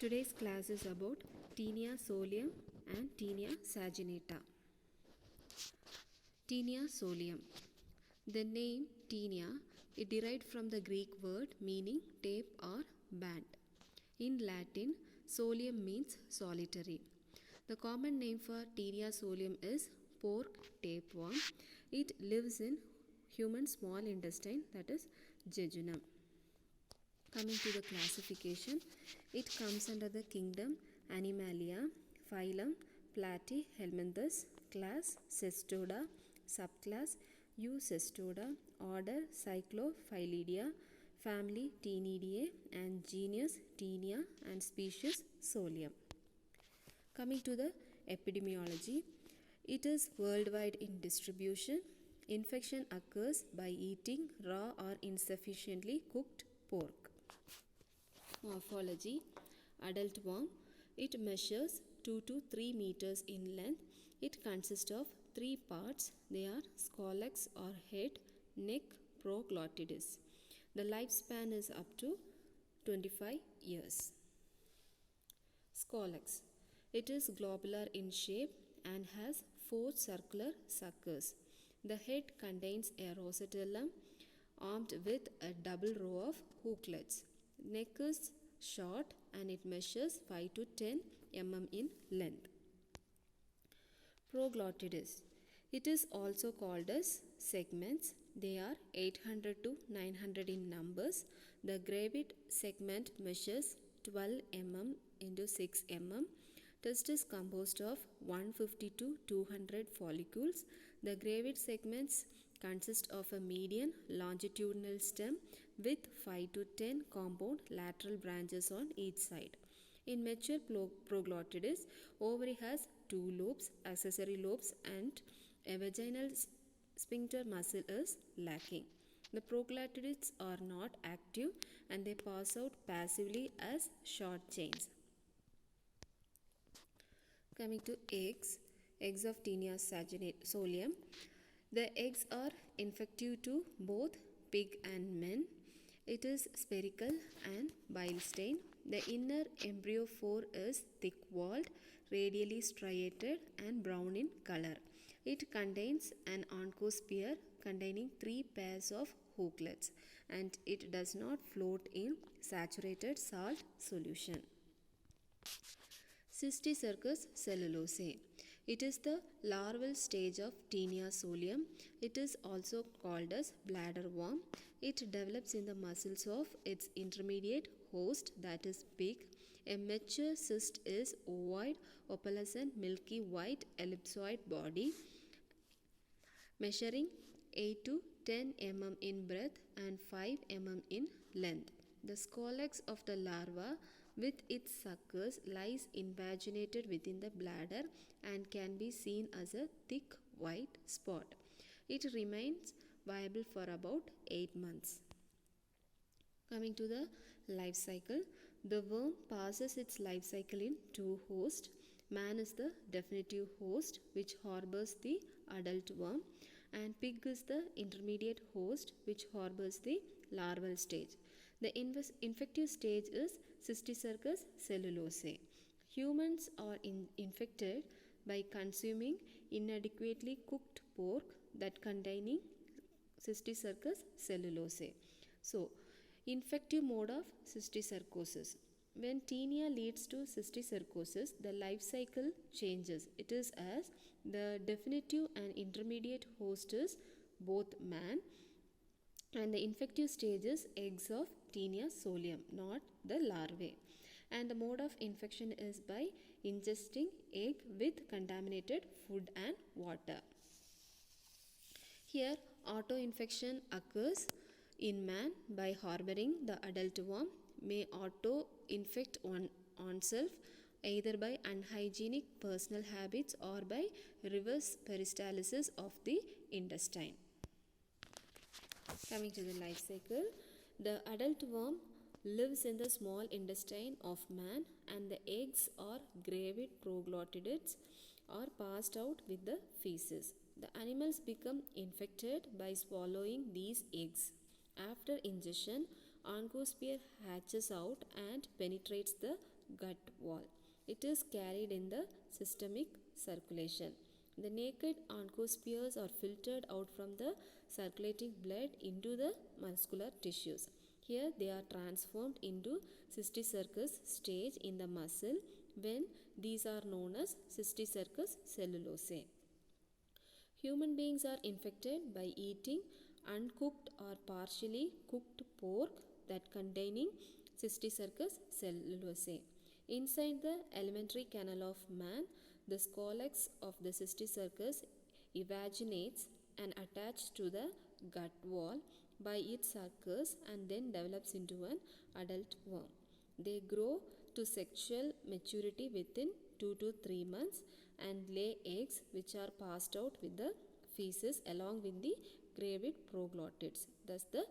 Today's class is about Taenia solium and Taenia saginata. Taenia solium. The name Taenia is derived from the Greek word meaning tape or band. In Latin, solium means solitary. The common name for Taenia solium is pork tapeworm. It lives in human small intestine, that is jejunum. Coming to the classification, it comes under the kingdom Animalia, phylum Platyhelminthes, class Cestoda, subclass Eucestoda, order Cyclophyllidea, family Taenidae, and genus Taenia, and species Solium. Coming to the epidemiology, it is worldwide in distribution. Infection occurs by eating raw or insufficiently cooked pork. Morphology. Adult worm. It measures 2 to 3 meters in length. It consists of 3 parts. They are scolex or head, neck, proglottids. The lifespan is up to 25 years. Scolex. It is globular in shape and has 4 circular suckers. The head contains a rosatellum armed with a double row of hooklets. Neck is short and it measures 5 to 10 mm in length. Proglottids. It is also called as segments. They are 800 to 900 in numbers. The gravid segment measures 12 mm into 6 mm. Test is composed of 150 to 200 follicles. The gravid segments consist of a median longitudinal stem with 5 to 10 compound lateral branches on each side. In mature proglottids, ovary has 2 lobes, accessory lobes, and a vaginal sphincter muscle is lacking. The proglottids are not active and they pass out passively as short chains. Coming to eggs of Taenia solium. The eggs are infective to both pig and men. It is spherical and bile stained. The inner embryophore is thick-walled, radially striated and brown in color. It contains an oncosphere containing 3 pairs of hooklets and it does not float in saturated salt solution. Cysticercus cellulose. It is the larval stage of Taenia solium. It is also called as bladder worm. It develops in the muscles of its intermediate host, that is pig. A mature cyst is ovoid, opalescent, milky white, ellipsoid body, measuring 8 to 10 mm in breadth and 5 mm in length. The scolex of the larva with its suckers lies invaginated within the bladder and can be seen as a thick white spot. It remains viable for about 8 months. Coming to the life cycle, the worm passes its life cycle in 2 hosts. Man is the definitive host which harbors the adult worm, and pig is the intermediate host which harbors the larval stage. The infective stage is Cysticercus cellulose. Humans are infected by consuming inadequately cooked pork that containing Cysticercus cellulose. So, infective mode of cysticercosis. When Taenia leads to cysticercosis, the life cycle changes. It is as the definitive and intermediate host is both man, and the infective stage is eggs of Taenia solium, not the larvae. And the mode of infection is by ingesting egg with contaminated food and water. Here, auto-infection occurs in man by harboring the adult worm, may auto-infect oneself either by unhygienic personal habits or by reverse peristalsis of the intestine. Coming to the life cycle, the adult worm lives in the small intestine of man and the eggs or gravid proglottids are passed out with the feces. The animals become infected by swallowing these eggs. After ingestion, oncosphere hatches out and penetrates the gut wall. It is carried in the systemic circulation. The naked oncospheres are filtered out from the circulating blood into the muscular tissues. Here they are transformed into cysticercus stage in the muscle when these are known as cysticercus cellulosae. Human beings are infected by eating uncooked or partially cooked pork that containing cysticercus cellulosae. Inside the alimentary canal of man, the scolex of the cysticercus evaginates and attaches to the gut wall by its suckers and then develops into an adult worm. They grow to sexual maturity within 2 to 3 months and lay eggs which are passed out with the feces along with the gravid proglottids. Thus the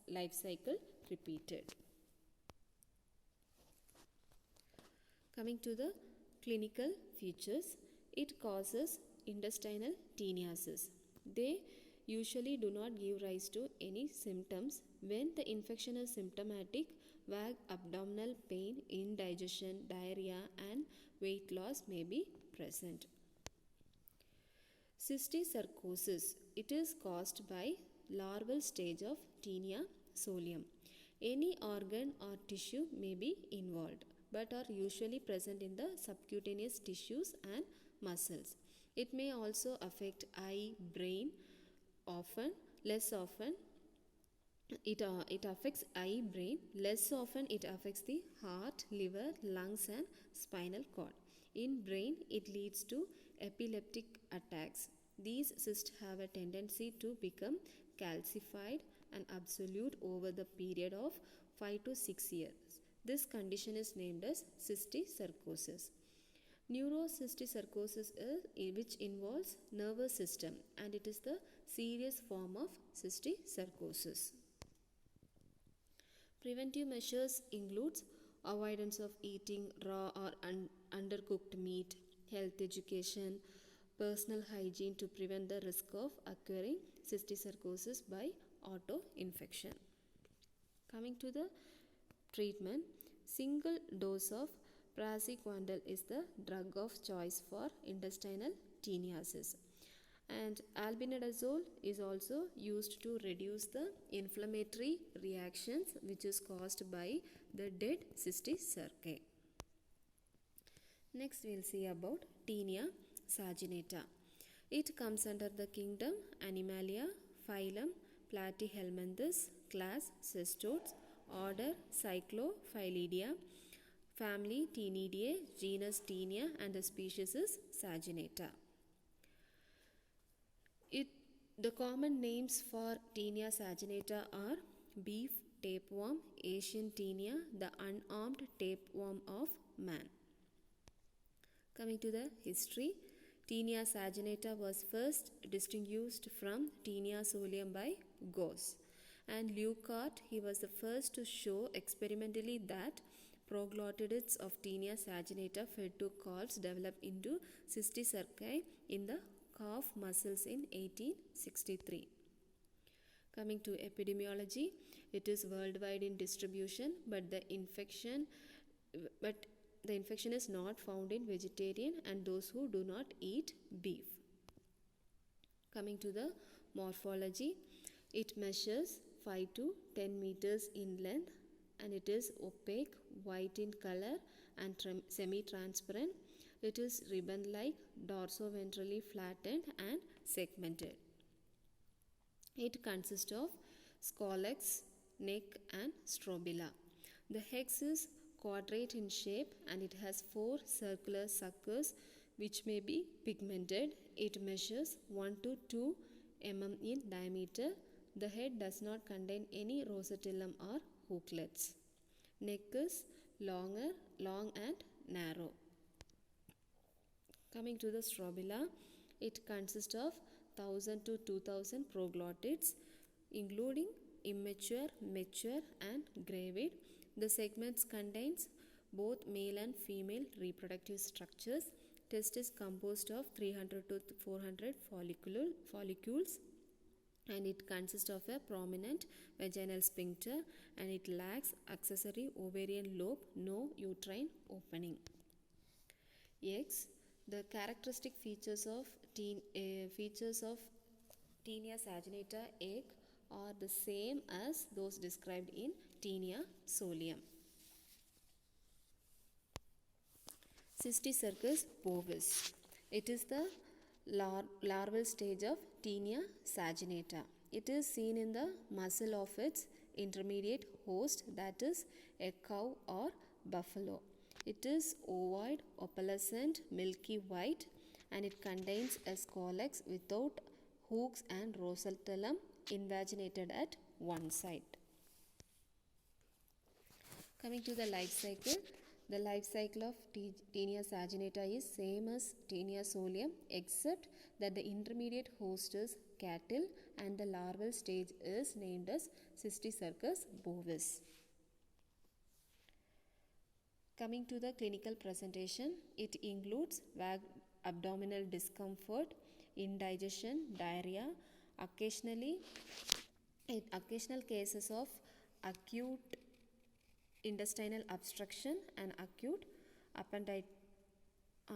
life cycle repeated. Coming to the clinical features, it causes intestinal teniasis. They usually do not give rise to any symptoms. When the infection is symptomatic, vague abdominal pain, indigestion, diarrhea and weight loss may be present. Cysticercosis. It is caused by larval stage of Taenia solium. Any organ or tissue may be involved but are usually present in the subcutaneous tissues and muscles. It may also affect eye, brain, less often it affects eye, brain. Less often it affects the heart, liver, lungs and spinal cord. In brain, it leads to epileptic attacks. These cysts have a tendency to become calcified and absolute over the period of 5 to 6 years. This condition is named as cysticercosis. Neurocysticercosis which involves nervous system and it is the serious form of cysticercosis. Preventive measures includes avoidance of eating raw or undercooked meat, health education, personal hygiene to prevent the risk of acquiring cysticercosis by auto-infection. Coming to the treatment, single dose of praziquantel is the drug of choice for intestinal teniasis. And albendazole is also used to reduce the inflammatory reactions which is caused by the dead cysticercae. Next we will see about Taenia saginata. It comes under the kingdom Animalia, phylum Platyhelminthes, class Cestodes, order Cyclophyllidea, family Taenidae, genus Taenia and the species is Saginata. The common names for Taenia saginata are beef tapeworm, Asian Taenia, the unarmed tapeworm of man. Coming to the history, Taenia saginata was first distinguished from Taenia solium by Gauss. And Leuckart, he was the first to show experimentally that proglottids of Taenia saginata fed to calves developed into cysticercae in the calf muscles in 1863. Coming to epidemiology, it is worldwide in distribution, but the infection is not found in vegetarian and those who do not eat beef. Coming to the morphology, it measures 5 to 10 meters in length and it is opaque, white in color and semi-transparent. It is ribbon-like, dorsoventrally flattened and segmented. It consists of scolex, neck and strobila. The hex is quadrate in shape and it has 4 circular suckers which may be pigmented. It measures 1 to 2 mm in diameter. The head does not contain any rosatellum or hooklets. Neck is long and narrow. Coming to the strobila, it consists of 1000 to 2000 proglottids including immature, mature and gravid. The segments contains both male and female reproductive structures. Test is composed of 300 to 400 follicles. and it consists of a prominent vaginal sphincter and it lacks accessory ovarian lobe, no uterine opening. X. The characteristic features of Taenia saginata egg are the same as those described in Taenia solium. Cysticercus bovis. It is the larval stage of Taenia saginata. It is seen in the muscle of its intermediate host, that is a cow or buffalo. It is ovoid, opalescent, milky white, and it contains a scolex without hooks and rosatellum invaginated at one side. Coming to the life cycle. The life cycle of Taenia saginata is same as Taenia solium except that the intermediate host is cattle and the larval stage is named as Cysticercus bovis. Coming to the clinical presentation, it includes vague abdominal discomfort, indigestion, diarrhea, occasional cases of acute intestinal obstruction and acute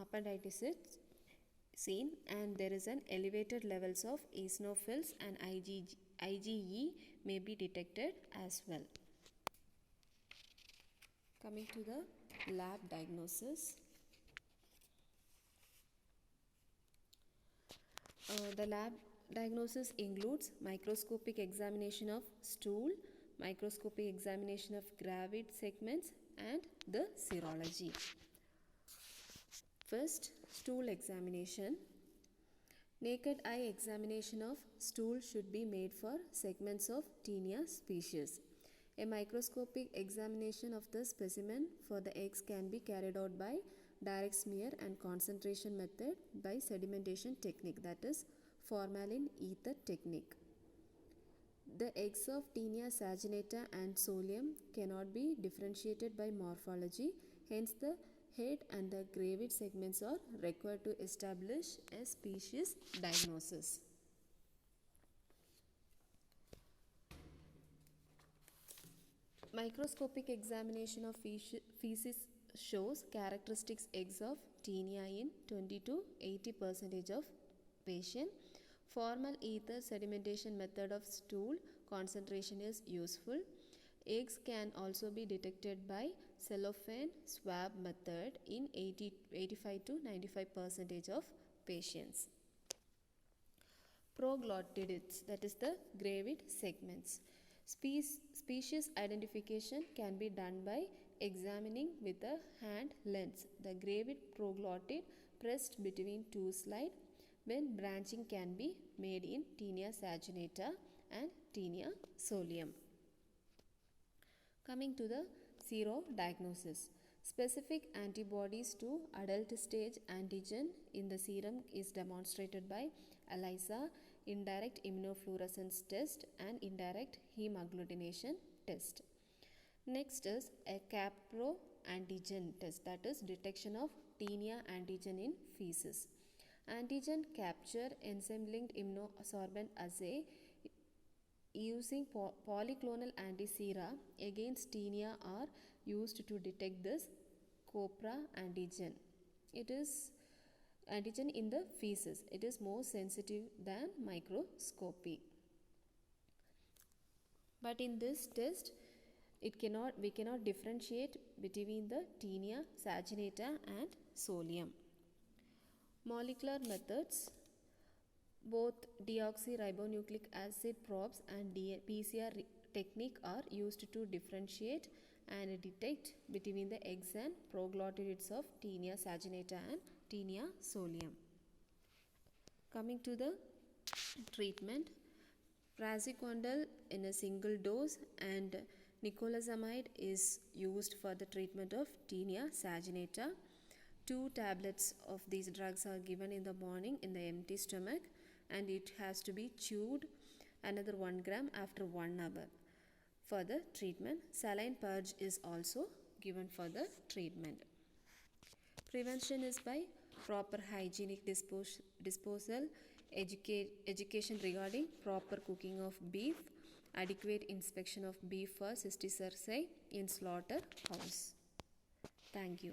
appendicitis seen, and there is an elevated levels of eosinophils and IgE may be detected as well. Coming to the lab diagnosis. The lab diagnosis includes microscopic examination of stool, microscopic examination of gravid segments and the serology. First, stool examination. Naked eye examination of stool should be made for segments of Taenia species. A microscopic examination of the specimen for the eggs can be carried out by direct smear and concentration method by sedimentation technique, that is formalin ether technique. The eggs of Taenia saginata and solium cannot be differentiated by morphology, hence the head and the gravid segments are required to establish a species diagnosis. Microscopic examination of feces shows characteristics eggs of Taenia in 20 to 80% of patient. Formal ether sedimentation method of stool concentration is useful. Eggs can also be detected by cellophane swab method in 85 to 95% of patients. Proglottids, that is the gravid segments. Species identification can be done by examining with a hand lens the gravid proglottid pressed between two slides, when branching can be made in Taenia saginata and Taenia solium. Coming to the serodiagnosis. Specific antibodies to adult stage antigen in the serum is demonstrated by ELISA, indirect immunofluorescence test and indirect hemagglutination test. Next is a CAPRO antigen test, that is detection of Taenia antigen in feces. Antigen capture enzyme-linked immunosorbent assay using polyclonal antisera against Taenia are used to detect this COPRA antigen. It is antigen in the feces. It is more sensitive than microscopy. But in this test, we cannot differentiate between the Taenia saginata and solium. Molecular methods. Both deoxyribonucleic acid probes and PCR technique are used to differentiate and detect between the eggs and proglottids of Taenia saginata and Taenia solium. Coming to the treatment, praziquantel in a single dose and nicotinamide is used for the treatment of Taenia saginata. 2 tablets of these drugs are given in the morning in the empty stomach, and it has to be chewed another 1 gram after 1 hour. For the treatment, saline purge is also given for the treatment. Prevention is by proper hygienic disposal, education regarding proper cooking of beef, adequate inspection of beef for cystic in slaughter house. Thank you.